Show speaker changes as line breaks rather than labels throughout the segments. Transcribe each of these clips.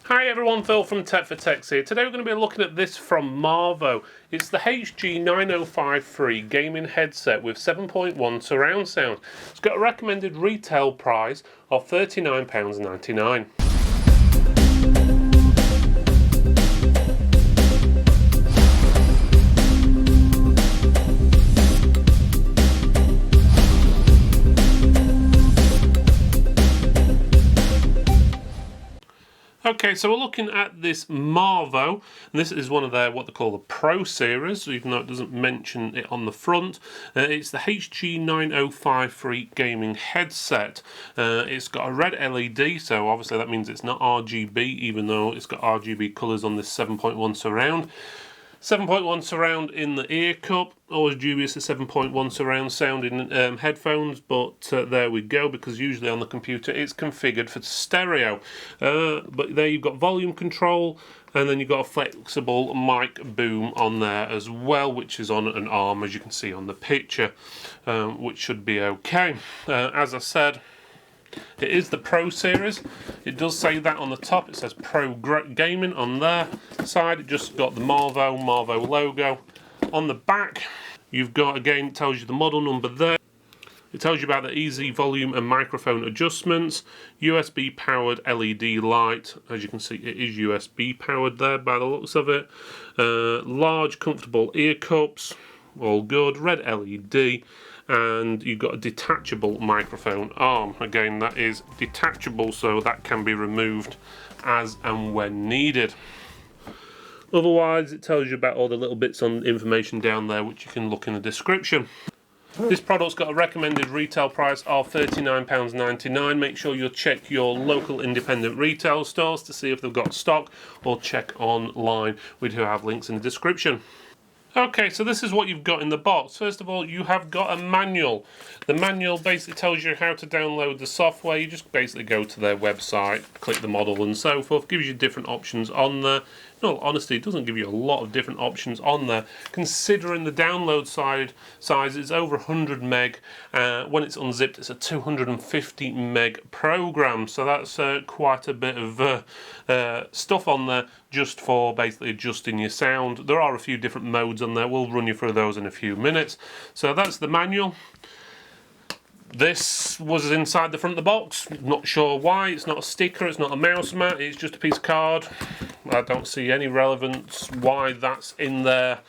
Hi everyone, Phil from Tech4Tex here. Today we're going to be looking at this from Marvo. It's the HG9053 gaming headset with 7.1 surround sound. It's got a recommended retail price of £39.99. Okay, so we're looking at this Marvo, and this is one of their what they call the Pro series, even though it doesn't mention it on the front. It's the HG9053 gaming headset. It's got a red LED, so obviously that means it's not RGB, even though it's got RGB colours on this 7.1 surround. 7.1 surround in the ear cup, always dubious the 7.1 surround sound in headphones, but there we go, because usually on the computer it's configured for stereo. But there you've got volume control, and then you've got a flexible mic boom on there as well, which is on an arm, as you can see on the picture, which should be okay. As I said, it is the Pro series. It does say that on the top. It says Pro Gaming on their side. It just got the Marvo logo. On the back, you've got, again, it tells you the model number there. It tells you about the easy volume and microphone adjustments. USB powered LED light. As you can see, it is USB powered there by the looks of it. Large, comfortable ear cups. All good. Red LED. And you've got a detachable microphone arm. Again, that is detachable, so that can be removed as and when needed. Otherwise, it tells you about all the little bits on information down there, which you can look in the description. This product's got a recommended retail price of £39.99. Make sure you check your local independent retail stores to see if they've got stock, or check online. We do have links in the description. Okay, so this is what you've got in the box. First of all, you have got a manual. The manual basically tells you how to download the software. You just basically go to their website, click the model and so forth. Gives you different options on there. In all honesty, it doesn't give you a lot of different options on there, considering the download size is over 100 meg. When it's unzipped, it's a 250 meg program, so that's quite a bit of stuff on there just for basically adjusting your sound. There are a few different modes on there. We'll run you through those in a few minutes. So that's the manual. This was inside the front of the box. Not sure why. It's not a sticker, it's not a mouse mat, it's just a piece of card. I don't see any relevance why that's in there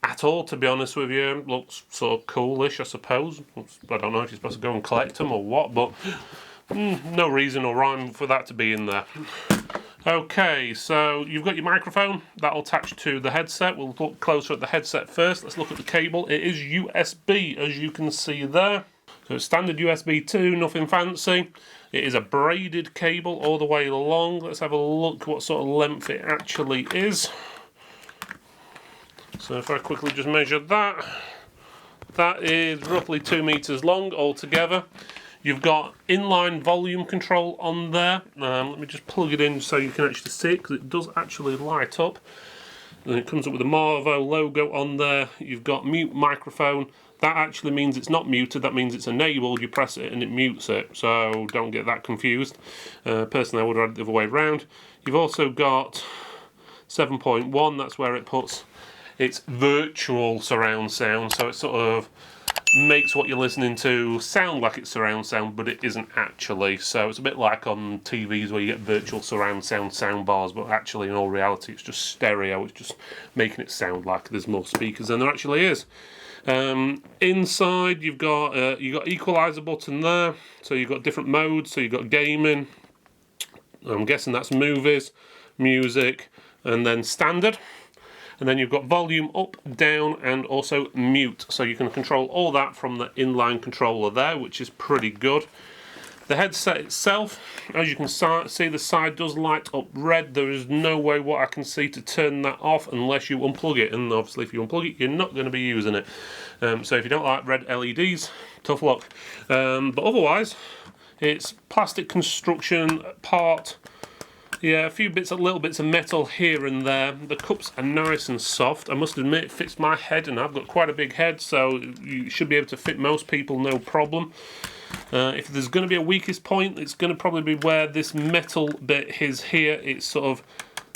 at all, to be honest with you. Looks sort of coolish, I suppose. I don't know if you're supposed to go and collect them or what, but no reason or rhyme for that to be in there. Okay, so you've got your microphone that'll attach to the headset. We'll look closer at the headset first. Let's look at the cable. It is USB, as you can see there. So it's standard USB 2, nothing fancy. It is a braided cable all the way along. Let's have a look what sort of length it actually is. So if I quickly just measure that, that is roughly 2 meters long altogether. You've got inline volume control on there. Let me just plug it in so you can actually see it, because it does actually light up. And it comes up with the Marvo logo on there. You've got mute microphone. That actually means it's not muted, that means it's enabled. You press it and it mutes it, so don't get that confused. Personally, I would have had it the other way around. You've also got 7.1, that's where it puts its virtual surround sound, so it sort of makes what you're listening to sound like it's surround sound, but it isn't actually. So it's a bit like on TVs where you get virtual surround sound bars, but actually in all reality it's just stereo. It's just making it sound like there's more speakers than there actually is. Inside you've got equalizer button there, so you've got different modes. So you've got gaming, I'm guessing that's movies, music, and then standard. And then you've got volume up, down, and also mute. So you can control all that from the inline controller there, which is pretty good. The headset itself, as you can see, the side does light up red. There is no way what I can see to turn that off unless you unplug it. And obviously if you unplug it, you're not going to be using it. So if you don't like red LEDs, tough luck. But otherwise, it's plastic construction part. Yeah, a few bits, little bits of metal here and there. The cups are nice and soft. I must admit, it fits my head, and I've got quite a big head, so you should be able to fit most people, no problem. If there's going to be a weakest point, it's going to probably be where this metal bit is here. It's sort of,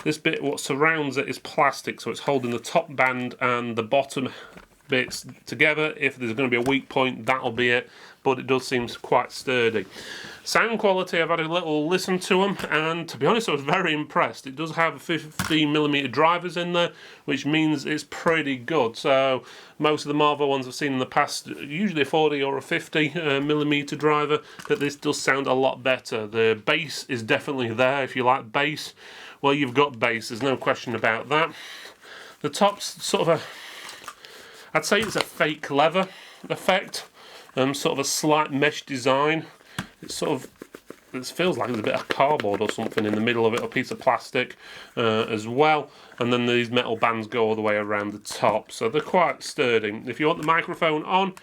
this bit, what surrounds it is plastic, so it's holding the top band and the bottom bits together. If there's going to be a weak point, that'll be it, but it does seem quite sturdy. Sound quality, I've had a little listen to them, and to be honest, I was very impressed. It does have 15mm drivers in there, which means it's pretty good. So most of the Marvo ones I've seen in the past, usually a 40 or a 50mm driver, but this does sound a lot better. The bass is definitely there. If you like bass, well, you've got bass, there's no question about that. The top's sort of I'd say it's a fake leather effect, sort of a slight mesh design. It's sort of, it feels like there's a bit of cardboard or something in the middle of it, a piece of plastic as well. And then these metal bands go all the way around the top, so they're quite sturdy. If you want the microphone on,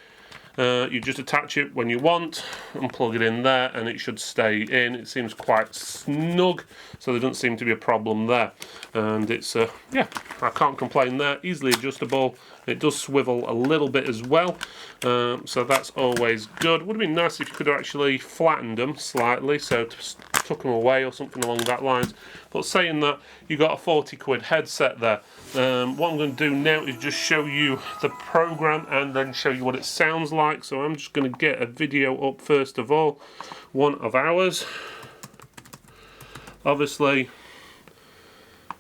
you just attach it when you want and plug it in there, and it should stay in. It seems quite snug, so there doesn't seem to be a problem there. And it's yeah, I can't complain there. Easily adjustable. It does swivel a little bit as well, so that's always good. Would have been nice if you could have actually flattened them slightly, so tuck them away or something along that lines. But saying that, you got a 40 quid headset there. What I'm going to do now is just show you the program and then show you what it sounds like. So I'm just going to get a video up first of all, one of ours. Obviously,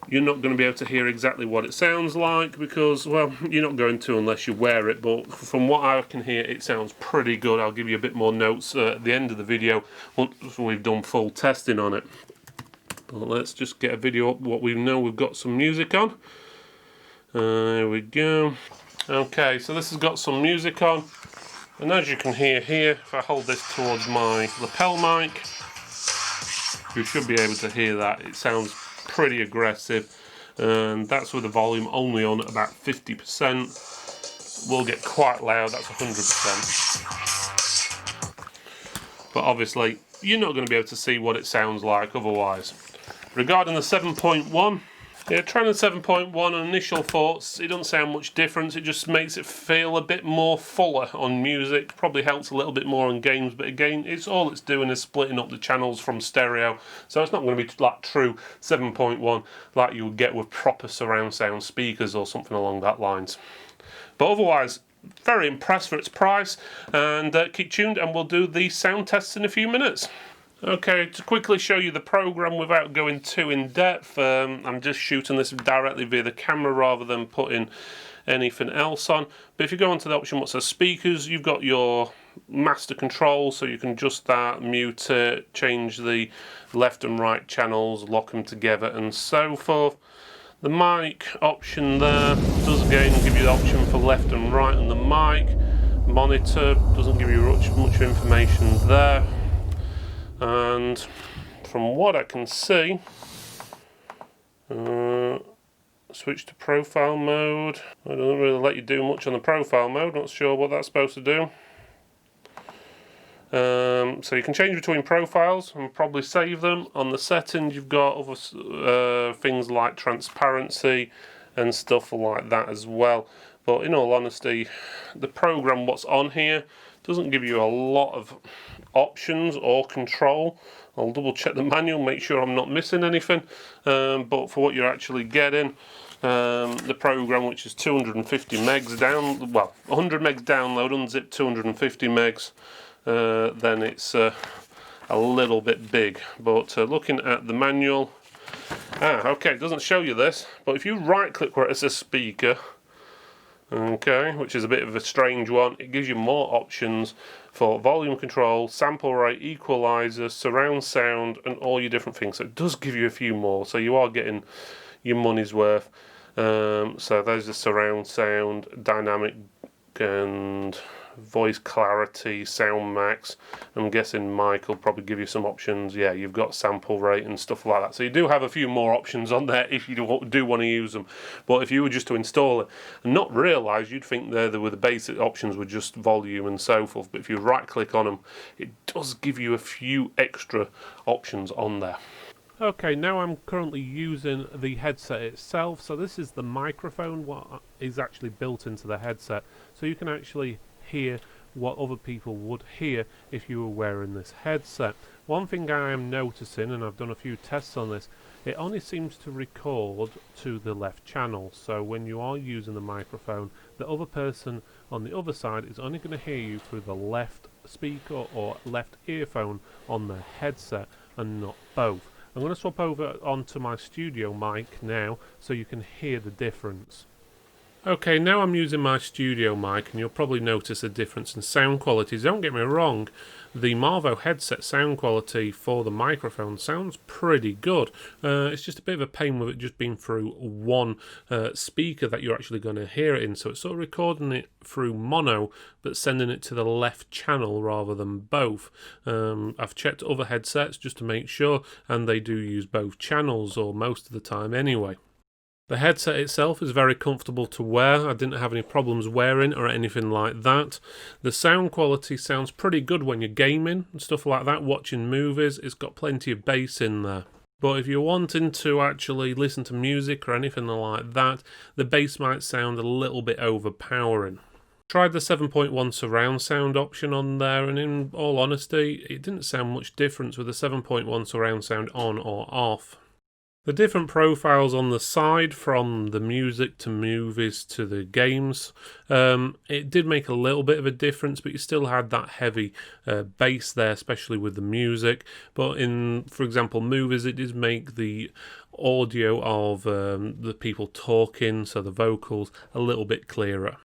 you're not going to be able to hear exactly what it sounds like because, well, you're not going to unless you wear it, but from what I can hear, it sounds pretty good. I'll give you a bit more notes at the end of the video once we've done full testing on it. But let's just get a video up what we know we've got some music on. There we go. Okay, so this has got some music on, and as you can hear here, if I hold this towards my lapel mic, you should be able to hear that. It sounds pretty aggressive, and that's with the volume only on at about 50%. Will get quite loud, that's 100%. But obviously, you're not going to be able to see what it sounds like otherwise. Regarding the 7.1, yeah, trying the 7.1 on initial thoughts, it doesn't sound much different. It just makes it feel a bit more fuller on music. Probably helps a little bit more on games, but again, it's all it's doing is splitting up the channels from stereo. So it's not going to be like true 7.1 like you would get with proper surround sound speakers or something along that lines. But otherwise, very impressed for its price, and keep tuned and we'll do the sound tests in a few minutes. Okay, to quickly show you the program without going too in depth, I'm just shooting this directly via the camera rather than putting anything else on. But if you go onto the option what says speakers, you've got your master control, so you can adjust that, mute it, change the left and right channels, lock them together and so forth. The mic option there does again give you the option for left and right on the mic. Monitor doesn't give you much information there. And from what I can see, switch to profile mode. It doesn't really let you do much on the profile mode, not sure what that's supposed to do. So you can change between profiles and probably save them. On the settings you've got other things like transparency and stuff like that as well. But in all honesty, the program what's on here doesn't give you a lot of options or control. I'll double check the manual, make sure I'm not missing anything, but for what you're actually getting, the program, which is 250 megs down, well, 100 megs download, unzip 250 megs, then it's a little bit big. But looking at the manual, okay, it doesn't show you this, but if you right click where it says speaker, okay, which is a bit of a strange one, it gives you more options for volume control, sample rate, equalizer, surround sound, and all your different things. So it does give you a few more, so you are getting your money's worth. So there's the surround sound, dynamic and voice clarity, sound max. I'm guessing Mike will probably give you some options. Yeah, you've got sample rate and stuff like that. So you do have a few more options on there if you do want to use them. But if you were just to install it and not realise, you'd think there were the basic options were just volume and so forth. But if you right click on them, it does give you a few extra options on there. Okay, now I'm currently using the headset itself. So this is the microphone, what is actually built into the headset. So you can actually hear what other people would hear if you were wearing this headset. One thing I am noticing, and I've done a few tests on this, it only seems to record to the left channel. So when you are using the microphone, the other person on the other side is only going to hear you through the left speaker or left earphone on the headset and not both. I'm going to swap over onto my studio mic now so you can hear the difference. Okay, now I'm using my studio mic and you'll probably notice a difference in sound quality. Don't get me wrong, the Marvo headset sound quality for the microphone sounds pretty good. It's just a bit of a pain with it just being through one speaker that you're actually going to hear it in. So it's sort of recording it through mono but sending it to the left channel rather than both. I've checked other headsets just to make sure, and they do use both channels, or most of the time anyway. The headset itself is very comfortable to wear. I didn't have any problems wearing or anything like that. The sound quality sounds pretty good when you're gaming and stuff like that, watching movies. It's got plenty of bass in there. But if you're wanting to actually listen to music or anything like that, the bass might sound a little bit overpowering. Tried the 7.1 surround sound option on there, and in all honesty, it didn't sound much difference with the 7.1 surround sound on or off. The different profiles on the side, from the music to movies to the games, it did make a little bit of a difference, but you still had that heavy bass there, especially with the music. But in, for example, movies, it did make the audio of the people talking, so the vocals, a little bit clearer.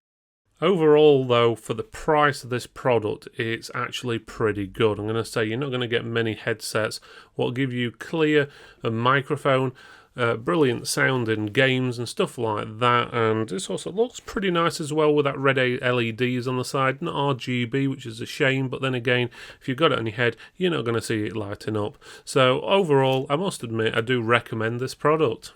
Overall, though, for the price of this product, it's actually pretty good. I'm going to say you're not going to get many headsets what will give you clear a microphone, brilliant sound in games and stuff like that, and this also looks pretty nice as well with that red LEDs on the side. Not RGB, which is a shame, but then again, if you've got it on your head, you're not going to see it lighting up. So overall, I must admit, I do recommend this product.